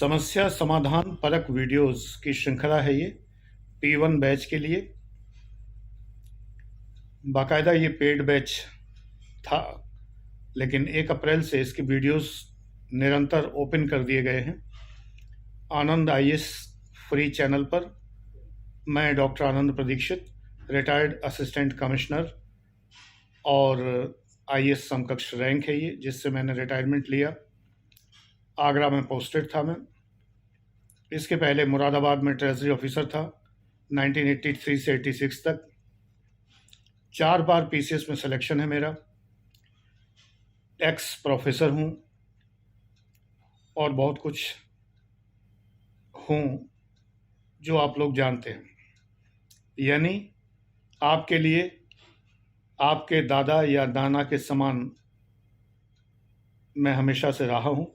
समस्या समाधान परक वीडियोस की श्रृंखला है ये P1 बैच के लिए। बाकायदा ये पेड बैच था, लेकिन 1 अप्रैल से इसके वीडियोस निरंतर ओपन कर दिए गए हैं आनंद IAS फ्री चैनल पर। मैं डॉक्टर आनंद प्रदीक्षित, रिटायर्ड असिस्टेंट कमिश्नर और IAS समकक्ष रैंक है ये, जिससे मैंने रिटायरमेंट लिया। आगरा में पोस्टेड था मैं। इसके पहले मुरादाबाद में ट्रेजरी ऑफिसर था 1983 से 86 तक। 4 बार PCS में सिलेक्शन है मेरा। एक्स प्रोफेसर हूँ और बहुत कुछ हूँ जो आप लोग जानते हैं। यानी आपके लिए आपके दादा या नाना के समान मैं हमेशा से रहा हूँ,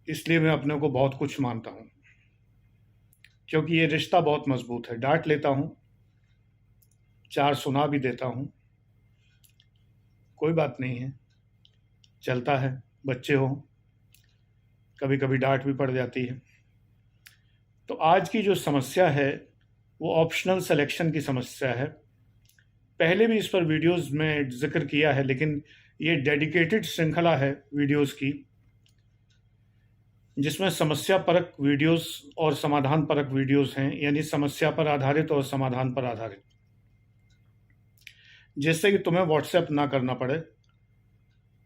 इसलिए मैं अपने को बहुत कुछ मानता हूँ, क्योंकि ये रिश्ता बहुत मजबूत है। डांट लेता हूँ, 4 सुना भी देता हूँ, कोई बात नहीं है, चलता है। बच्चे हो, कभी कभी डांट भी पड़ जाती है। तो आज की जो समस्या है वो ऑप्शनल सिलेक्शन की समस्या है। पहले भी इस पर वीडियोस में जिक्र किया है, लेकिन ये डेडिकेटेड श्रृंखला है वीडियोस की, जिसमें समस्या परक वीडियोस और समाधान परक वीडियोस हैं, यानी समस्या पर आधारित और समाधान पर आधारित, जिससे कि तुम्हें व्हाट्सएप ना करना पड़े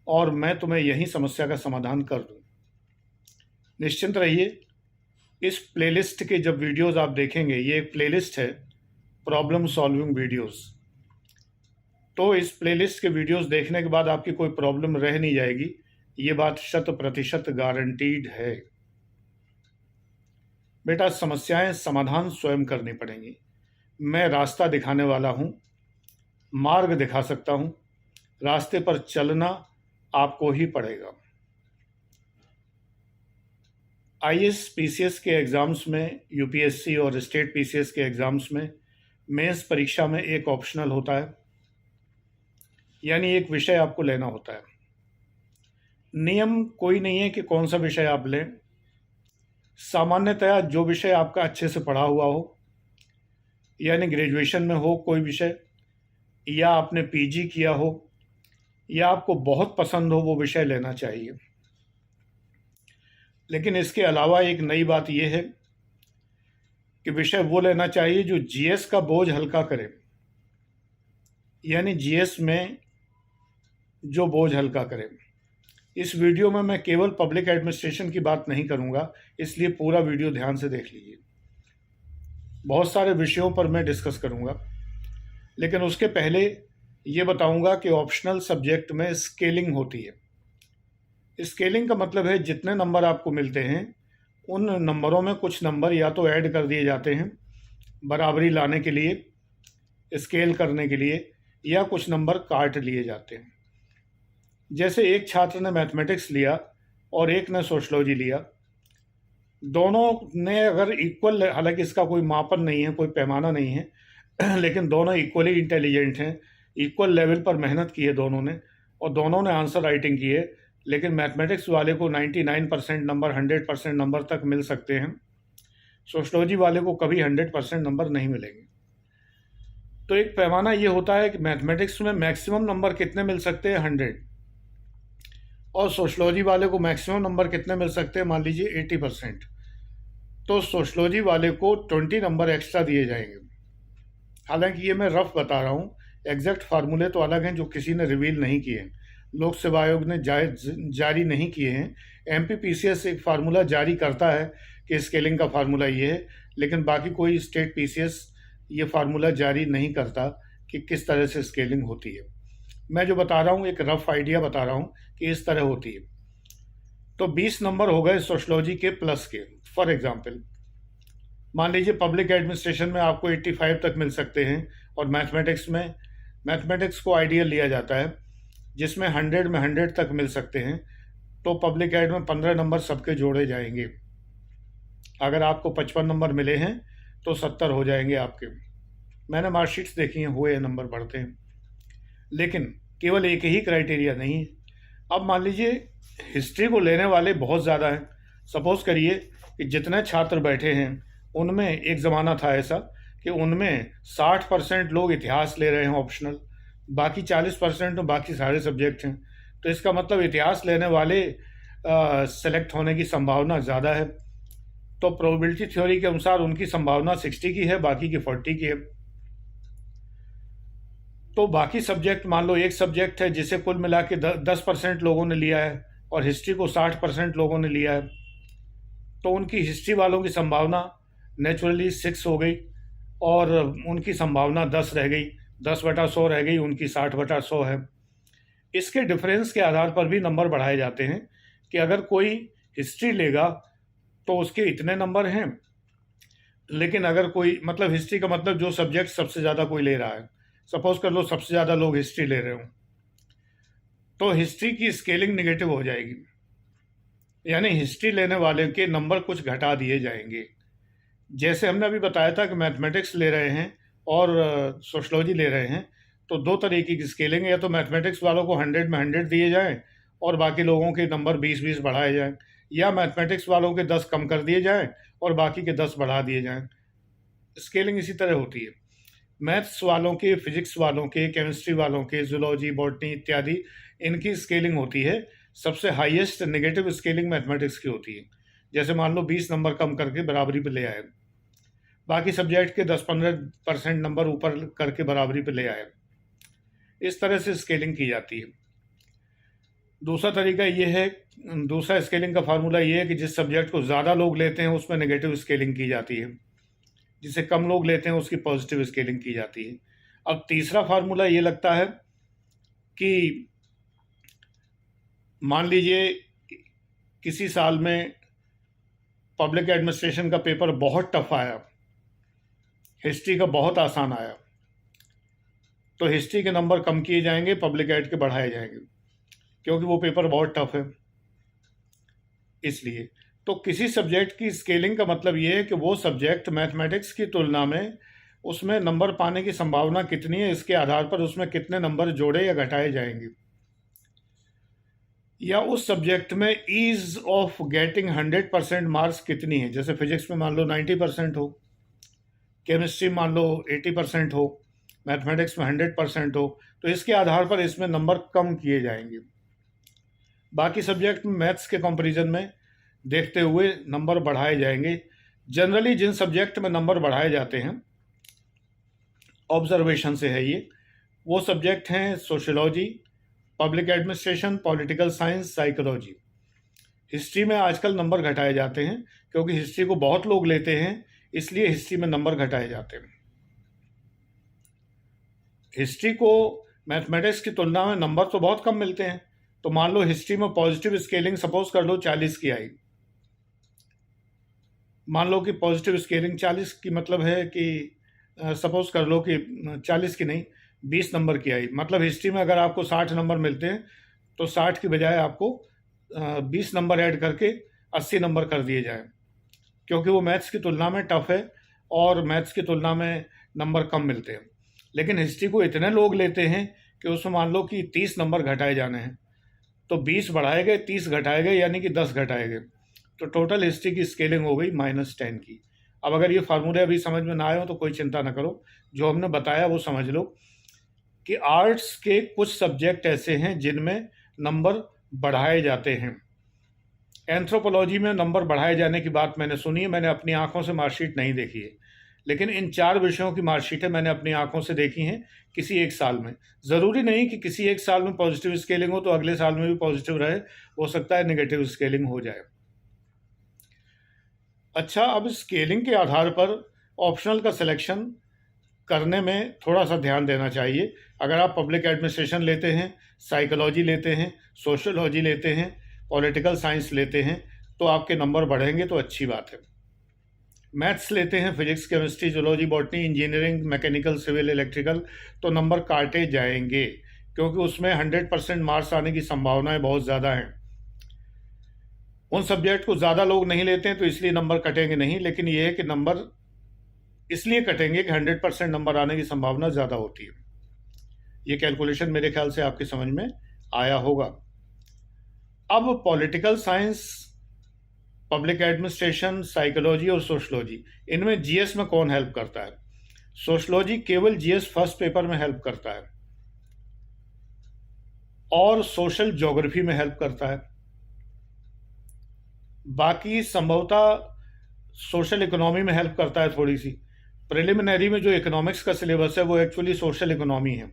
और मैं तुम्हें यही समस्या का समाधान कर दूं। निश्चिंत रहिए, इस प्लेलिस्ट के जब वीडियोस आप देखेंगे, ये एक प्लेलिस्ट है प्रॉब्लम सॉल्विंग वीडियोस, तो इस प्लेलिस्ट के वीडियोस देखने के बाद आपकी कोई प्रॉब्लम रह नहीं जाएगी। ये बात 100% गारंटीड है। बेटा, समस्याएं समाधान स्वयं करनी पड़ेंगी। मैं रास्ता दिखाने वाला हूं, मार्ग दिखा सकता हूं, रास्ते पर चलना आपको ही पड़ेगा। IAS PCS के एग्ज़ाम्स में, UPSC और स्टेट PCS के एग्ज़ाम्स में मेंस परीक्षा में एक ऑप्शनल होता है, यानी एक विषय आपको लेना होता है। नियम कोई नहीं है कि कौन सा विषय आप लें। सामान्यतया जो विषय आपका अच्छे से पढ़ा हुआ हो, यानी ग्रेजुएशन में हो कोई विषय, या आपने PG किया हो, या आपको बहुत पसंद हो, वो विषय लेना चाहिए। लेकिन इसके अलावा एक नई बात यह है कि विषय वो लेना चाहिए जो GS का बोझ हल्का करे, यानी GS में जो बोझ हल्का करे। इस वीडियो में मैं केवल पब्लिक एडमिनिस्ट्रेशन की बात नहीं करूंगा, इसलिए पूरा वीडियो ध्यान से देख लीजिए। बहुत सारे विषयों पर मैं डिस्कस करूंगा, लेकिन उसके पहले ये बताऊंगा कि ऑप्शनल सब्जेक्ट में स्केलिंग होती है। स्केलिंग का मतलब है जितने नंबर आपको मिलते हैं, उन नंबरों में कुछ नंबर या तो ऐड कर दिए जाते हैं बराबरी लाने के लिए, स्केल करने के लिए, या कुछ नंबर काट लिए जाते हैं। जैसे एक छात्र ने मैथमेटिक्स लिया और एक ने सोशलॉजी लिया, दोनों ने अगर इक्वल, हालांकि इसका कोई मापन नहीं है, कोई पैमाना नहीं है, लेकिन दोनों इक्वली इंटेलिजेंट हैं, इक्वल लेवल पर मेहनत की है दोनों ने, और दोनों ने आंसर राइटिंग की है। लेकिन मैथमेटिक्स वाले को 99% नंबर, 100% नंबर तक मिल सकते हैं, सोशलॉजी वाले को कभी 100% नंबर नहीं मिलेंगे। तो एक पैमाना ये होता है कि मैथमेटिक्स में मैक्सिमम नंबर कितने मिल सकते हैं, 100, और सोशलॉजी वाले को मैक्सिमम नंबर कितने मिल सकते हैं, मान लीजिए 80%, तो सोशलॉजी वाले को 20 नंबर एक्स्ट्रा दिए जाएंगे। हालांकि ये मैं रफ बता रहा हूँ, एग्जैक्ट फार्मूले तो अलग हैं जो किसी ने रिवील नहीं किए हैं, लोक सेवा आयोग ने जारी नहीं किए हैं। MP PCS एक फार्मूला जारी करता है कि स्केलिंग का फार्मूला ये है, लेकिन बाकी कोई स्टेट PCS ये फार्मूला जारी नहीं करता कि किस तरह से स्केलिंग होती है। मैं जो बता रहा हूँ एक रफ आइडिया बता रहा हूँ कि इस तरह होती है। तो 20 नंबर हो गए सोशलॉजी के प्लस के। फॉर एग्जांपल, मान लीजिए पब्लिक एडमिनिस्ट्रेशन में आपको 85 तक मिल सकते हैं, और मैथमेटिक्स को आइडियल लिया जाता है जिसमें 100 में 100 तक मिल सकते हैं। तो पब्लिक एड में 15 नंबर सबके जोड़े जाएंगे। अगर आपको 55 नंबर मिले हैं तो 70 हो जाएंगे आपके। मैंने मार्कशीट्स देखी हैं, हुए नंबर बढ़ते हैं। लेकिन केवल एक ही क्राइटेरिया नहीं है। अब मान लीजिए हिस्ट्री को लेने वाले बहुत ज़्यादा हैं, सपोज़ करिए कि जितने छात्र बैठे हैं उनमें एक ज़माना था ऐसा कि उनमें 60% लोग इतिहास ले रहे हैं ऑप्शनल, बाकी 40% में बाकी सारे सब्जेक्ट हैं। तो इसका मतलब इतिहास लेने वाले सेलेक्ट होने की संभावना ज़्यादा है। तो प्रोबेबिलिटी थ्योरी के अनुसार उनकी संभावना 60 की है, बाकी की 40 की है। तो बाकी सब्जेक्ट, मान लो एक सब्जेक्ट है जिसे कुल मिला के 10% लोगों ने लिया है और हिस्ट्री को 60% लोगों ने लिया है, तो उनकी हिस्ट्री वालों की संभावना नेचुरली 6 हो गई और उनकी संभावना 10 रह गई, 10/100 रह गई, उनकी 60/100 है। इसके डिफरेंस के आधार पर भी नंबर बढ़ाए जाते हैं कि अगर कोई हिस्ट्री लेगा तो उसके इतने नंबर हैं, लेकिन अगर कोई, मतलब हिस्ट्री का मतलब जो सब्जेक्ट सबसे ज़्यादा कोई ले रहा है, सपोज कर लो सबसे ज़्यादा लोग हिस्ट्री ले रहे हो, तो हिस्ट्री की स्केलिंग नेगेटिव हो जाएगी, यानी हिस्ट्री लेने वाले के नंबर कुछ घटा दिए जाएंगे। जैसे हमने अभी बताया था कि मैथमेटिक्स ले रहे हैं और सोशलॉजी ले रहे हैं, तो दो तरीके की स्केलिंग है, या तो मैथमेटिक्स वालों को 100 में 100 दिए जाएं और बाकी लोगों के नंबर 20-20 बढ़ाए जाएं, या मैथमेटिक्स वालों के 10 कम कर दिए जाएं और बाकी के 10 बढ़ा दिए जाएं। स्केलिंग इसी तरह होती है। मैथ्स वालों के, फिजिक्स वालों के, केमिस्ट्री वालों के, जूलॉजी, बॉटनी इत्यादि, इनकी स्केलिंग होती है। सबसे हाईएस्ट नेगेटिव स्केलिंग मैथमेटिक्स की होती है। जैसे मान लो 20 नंबर कम करके बराबरी पे ले आए, बाकी सब्जेक्ट के 10-15% नंबर ऊपर करके बराबरी पे ले आए। इस तरह से स्केलिंग की जाती है। दूसरा तरीका ये है, दूसरा स्केलिंग का फार्मूला ये है कि जिस सब्जेक्ट को ज़्यादा लोग लेते हैं उसमें नेगेटिव स्केलिंग की जाती है, जिसे कम लोग लेते हैं उसकी पॉजिटिव स्केलिंग की जाती है। अब तीसरा फार्मूला ये लगता है कि मान लीजिए किसी साल में पब्लिक एडमिनिस्ट्रेशन का पेपर बहुत टफ आया, हिस्ट्री का बहुत आसान आया, तो हिस्ट्री के नंबर कम किए जाएंगे, पब्लिक एड के बढ़ाए जाएंगे, क्योंकि वो पेपर बहुत टफ है। इसलिए तो किसी सब्जेक्ट की स्केलिंग का मतलब ये है कि वो सब्जेक्ट मैथमेटिक्स की तुलना में उसमें नंबर पाने की संभावना कितनी है, इसके आधार पर उसमें कितने नंबर जोड़े या घटाए जाएंगे, या उस सब्जेक्ट में ईज ऑफ गेटिंग 100% मार्क्स कितनी है। जैसे फिजिक्स में मान लो 90% हो, केमिस्ट्री मान लो 80% हो, मैथमेटिक्स में 100% हो, तो इसके आधार पर इसमें नंबर कम किए जाएंगे। बाकी सब्जेक्ट में मैथ्स के कंपैरिजन में देखते हुए नंबर बढ़ाए जाएंगे। जनरली जिन सब्जेक्ट में नंबर बढ़ाए जाते हैं, ऑब्जर्वेशन से है ये, वो सब्जेक्ट हैं sociology, public administration, political science, psychology. History में आजकल नंबर घटाए जाते हैं क्योंकि हिस्ट्री को बहुत लोग लेते हैं, इसलिए हिस्ट्री में नंबर घटाए जाते हैं। हिस्ट्री को मैथमेटिक्स की तुलना में नंबर तो बहुत कम मिलते हैं, तो मान लो हिस्ट्री में पॉजिटिव स्केलिंग सपोज कर लो 40 की आई, मान लो कि पॉजिटिव स्केलिंग 40 की मतलब है कि सपोज कर लो कि 40 की नहीं 20 नंबर की आई, मतलब हिस्ट्री में अगर आपको 60 नंबर मिलते हैं तो 60 की बजाय आपको 20 नंबर ऐड करके 80 नंबर कर दिए जाए, क्योंकि वो मैथ्स की तुलना में टफ है और मैथ्स की तुलना में नंबर कम मिलते हैं। लेकिन हिस्ट्री को इतने लोग लेते हैं कि उसमें मान लो कि 30 नंबर घटाए जाने हैं, तो 20 बढ़ाए गए, 30 घटाए गए, यानी कि 10 घटाए गए, तो टोटल हिस्ट्री की स्केलिंग हो गई -10 की। अब अगर ये फार्मूले अभी समझ में ना आए हो तो कोई चिंता ना करो, जो हमने बताया वो समझ लो कि आर्ट्स के कुछ सब्जेक्ट ऐसे हैं जिनमें नंबर बढ़ाए जाते हैं। एंथ्रोपोलॉजी में नंबर बढ़ाए जाने की बात मैंने सुनी है, मैंने अपनी आंखों से मार्कशीट नहीं देखी है, लेकिन इन 4 विषयों की मार्कशीटें मैंने अपनी आंखों से देखी हैं किसी एक साल में। ज़रूरी नहीं कि किसी एक साल में पॉजिटिव स्केलिंग हो तो अगले साल में भी पॉजिटिव रहे, हो सकता है नेगेटिव स्केलिंग हो जाए। अच्छा, अब स्केलिंग के आधार पर ऑप्शनल का सिलेक्शन करने में थोड़ा सा ध्यान देना चाहिए। अगर आप पब्लिक एडमिनिस्ट्रेशन लेते हैं, साइकोलॉजी लेते हैं, सोशियोलॉजी लेते हैं, पॉलिटिकल साइंस लेते हैं, तो आपके नंबर बढ़ेंगे तो अच्छी बात है। मैथ्स लेते हैं, physics, chemistry, zoology, botany, engineering, mechanical, civil, electrical, तो नंबर काटे जाएंगे, क्योंकि उसमें 100% मार्क्स आने की संभावनाएं बहुत ज़्यादा हैं। उन सब्जेक्ट को ज़्यादा लोग नहीं लेते हैं तो इसलिए नंबर कटेंगे नहीं, लेकिन ये है कि नंबर इसलिए कटेंगे कि 100% नंबर आने की संभावना ज़्यादा होती है। ये कैलकुलेशन मेरे ख्याल से आपकी समझ में आया होगा। अब political science public administration, psychology और सोशलॉजी, इनमें जीएस में कौन हेल्प करता है? सोशलॉजी केवल जीएस फर्स्ट पेपर में हेल्प करता है और सोशल ज्योग्राफी में हेल्प करता है। बाकी संभवतः सोशल इकोनॉमी में हेल्प करता है थोड़ी सी। प्रिलिमिनरी में जो इकोनॉमिक्स का सिलेबस है वो एक्चुअली सोशल इकोनॉमी है,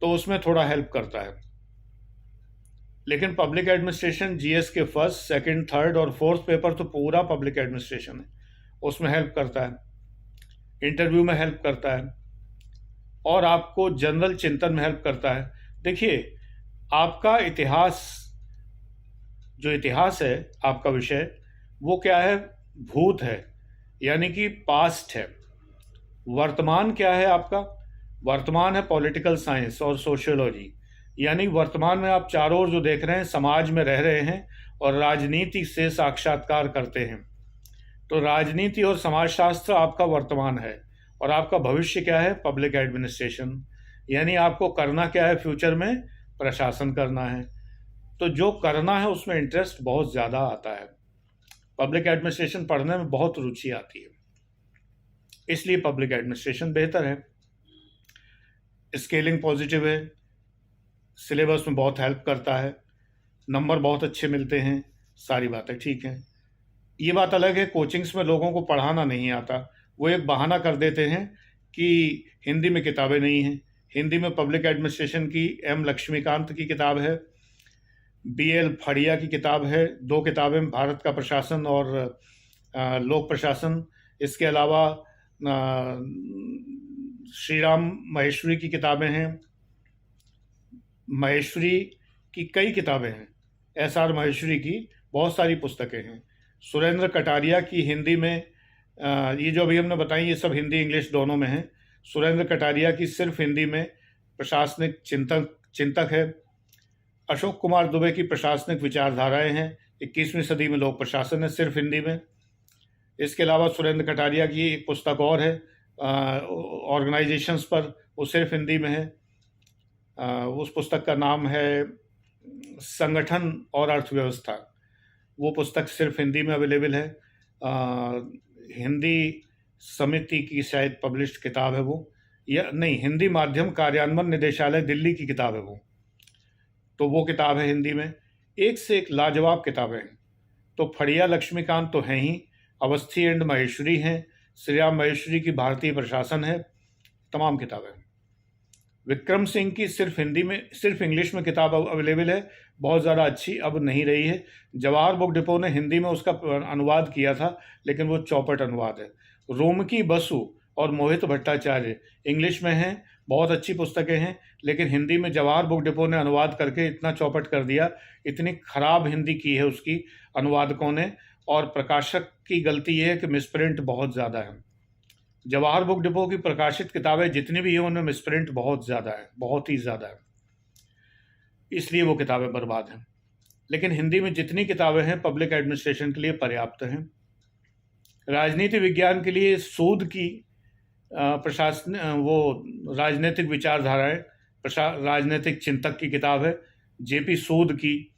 तो उसमें थोड़ा हेल्प करता है। लेकिन पब्लिक एडमिनिस्ट्रेशन जीएस के फर्स्ट, सेकंड, थर्ड और फोर्थ पेपर तो पूरा पब्लिक एडमिनिस्ट्रेशन है, उसमें हेल्प करता है, इंटरव्यू में हेल्प करता है और आपको जनरल चिंतन में हेल्प करता है। देखिए, आपका इतिहास, जो इतिहास है आपका विषय, वो क्या है? भूत है, यानी कि पास्ट है। वर्तमान क्या है आपका? वर्तमान है पॉलिटिकल साइंस और सोशियोलॉजी, यानी वर्तमान में आप चारों ओर जो देख रहे हैं, समाज में रह रहे हैं और राजनीति से साक्षात्कार करते हैं। तो राजनीति और समाजशास्त्र आपका वर्तमान है और आपका भविष्य क्या है? पब्लिक एडमिनिस्ट्रेशन, यानी आपको करना क्या है फ्यूचर में? प्रशासन करना है। तो जो करना है उसमें इंटरेस्ट बहुत ज़्यादा आता है, पब्लिक एडमिनिस्ट्रेशन पढ़ने में बहुत रुचि आती है, इसलिए पब्लिक एडमिनिस्ट्रेशन बेहतर है। स्केलिंग पॉजिटिव है, सिलेबस में बहुत हेल्प करता है, नंबर बहुत अच्छे मिलते हैं, सारी बातें ठीक हैं। ये बात अलग है कोचिंग्स में लोगों को पढ़ाना नहीं आता, वो एक बहाना कर देते हैं कि हिंदी में किताबें नहीं हैं। हिंदी में पब्लिक एडमिनिस्ट्रेशन की एम लक्ष्मीकांत की किताब है, बीएल फड़िया की किताब है, 2 किताबें, भारत का प्रशासन और लोक प्रशासन। इसके अलावा श्री राम महेश्वरी की किताबें हैं, महेश्वरी की कई किताबें हैं, एसआर महेश्वरी की बहुत सारी पुस्तकें हैं। सुरेंद्र कटारिया की हिंदी में, ये जो अभी हमने बताई ये सब हिंदी इंग्लिश दोनों में है। सुरेंद्र कटारिया की सिर्फ हिंदी में प्रशासनिक चिंतक है। अशोक कुमार दुबे की प्रशासनिक विचारधाराएं हैं, 21वीं सदी में लोक प्रशासन है, सिर्फ हिंदी में। इसके अलावा सुरेंद्र कटारिया की एक पुस्तक और है ऑर्गेनाइजेशंस पर, वो सिर्फ हिंदी में है। उस पुस्तक का नाम है संगठन और अर्थव्यवस्था, वो पुस्तक सिर्फ हिंदी में अवेलेबल है। हिंदी समिति की शायद पब्लिश्ड किताब है वो, या नहीं, हिंदी माध्यम कार्यान्वयन निदेशालय दिल्ली की किताब है वो, तो वो किताब है हिंदी में। एक से एक लाजवाब किताबें हैं। तो फड़िया लक्ष्मीकांत तो हैं ही, अवस्थी एंड महेश्वरी हैं, श्री राम महेश्वरी की भारतीय प्रशासन है, तमाम किताबें। विक्रम सिंह की सिर्फ हिंदी में, सिर्फ इंग्लिश में किताब अवेलेबल है, बहुत ज़्यादा अच्छी अब नहीं रही है। जवाहर बुक डिपो ने हिंदी में उसका अनुवाद किया था, लेकिन वो चौपट अनुवाद है। रोमकी बसु और मोहित भट्टाचार्य इंग्लिश में हैं, बहुत अच्छी पुस्तकें हैं, लेकिन हिंदी में जवाहर बुक डिपो ने अनुवाद करके इतना चौपट कर दिया, इतनी खराब हिंदी की है उसकी अनुवादकों ने, और प्रकाशक की गलती ये है कि मिसप्रिंट बहुत ज़्यादा है। जवाहर बुक डिपो की प्रकाशित किताबें जितनी भी हैं उनमें मिसप्रिंट बहुत ज़्यादा है, बहुत ही ज़्यादा है, इसलिए वो किताबें बर्बाद हैं। लेकिन हिंदी में जितनी किताबें हैं पब्लिक एडमिनिस्ट्रेशन के लिए पर्याप्त हैं। राजनीति विज्ञान के लिए सूद की प्रशासन, वो राजनीतिक विचारधाराएं, राजनीतिक चिंतक की किताब है, जेपी सूद की,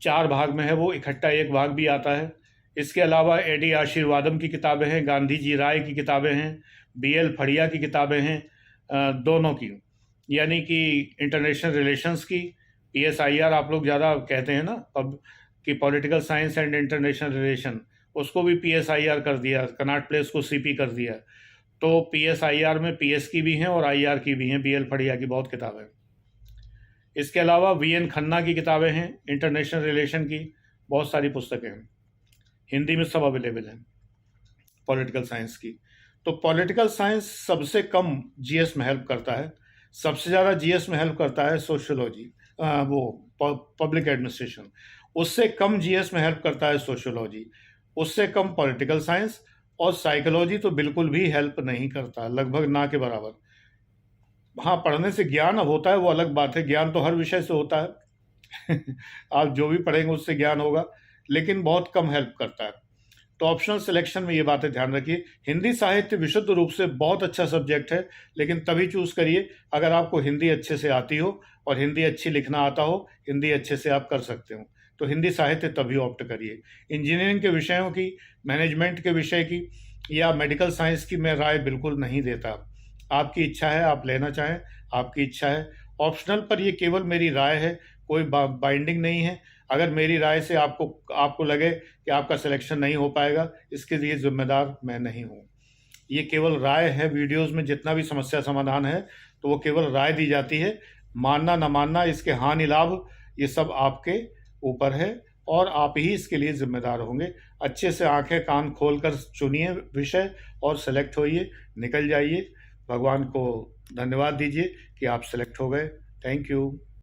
4 भाग में है वो, इकट्ठा 1 भाग भी आता है। इसके अलावा एडी आशीर्वादम की किताबें हैं, गांधी जी राय की किताबें हैं, बीएल फड़िया की किताबें हैं, दोनों की, यानी कि इंटरनेशनल रिलेशंस की, पीएसआईआर आप लोग ज़्यादा कहते हैं ना, अब कि political science and international relation, उसको भी पीएसआईआर कर दिया, कनॉट प्लेस को सीपी कर दिया। तो पीएसआईआर में पीएस की भी हैं और आईआर की भी हैं, बीएल फड़िया की बहुत किताबें। इसके अलावा वीएन खन्ना की किताबें हैं, इंटरनेशनल रिलेशन की बहुत सारी पुस्तकें हैं, हिंदी में सब अवेलेबल हैं पॉलिटिकल साइंस की। तो पॉलिटिकल साइंस सबसे कम जीएस में हेल्प करता है, सबसे ज़्यादा जीएस में हेल्प करता है सोशियोलॉजी, वो पब्लिक एडमिनिस्ट्रेशन, उससे कम जीएस में हेल्प करता है सोशियोलॉजी, उससे कम पॉलिटिकल साइंस, और साइकोलॉजी तो बिल्कुल भी हेल्प नहीं करता, लगभग ना के बराबर। हाँ, पढ़ने से ज्ञान अब होता है वो अलग बात है, ज्ञान तो हर विषय से होता है आप जो भी पढ़ेंगे उससे ज्ञान होगा, लेकिन बहुत कम हेल्प करता है। तो ऑप्शनल सिलेक्शन में ये बातें ध्यान रखिए। हिंदी साहित्य विशुद्ध रूप से बहुत अच्छा सब्जेक्ट है, लेकिन तभी चूज़ करिए अगर आपको हिंदी अच्छे से आती हो और हिंदी अच्छी लिखना आता हो, हिंदी अच्छे से आप कर सकते हो। तो हिंदी साहित्य तभी ऑप्ट करिए। इंजीनियरिंग के विषयों की, मैनेजमेंट के विषय की या मेडिकल साइंस की मैं राय बिल्कुल नहीं देता। आपकी इच्छा है, आप लेना चाहें, आपकी इच्छा है। ऑप्शनल पर ये केवल मेरी राय है, कोई बाइंडिंग नहीं है। अगर मेरी राय से आपको लगे कि आपका सिलेक्शन नहीं हो पाएगा, इसके लिए जिम्मेदार मैं नहीं हूँ। ये केवल राय है। वीडियोस में जितना भी समस्या समाधान है तो वो केवल राय दी जाती है। मानना न मानना, इसके हानि लाभ, ये सब आपके ऊपर है और आप ही इसके लिए जिम्मेदार होंगे। अच्छे से आंखें कान खोल कर चुनिए विषय और सेलेक्ट होइए, निकल जाइए। भगवान को धन्यवाद दीजिए कि आप सेलेक्ट हो गए। Thank you.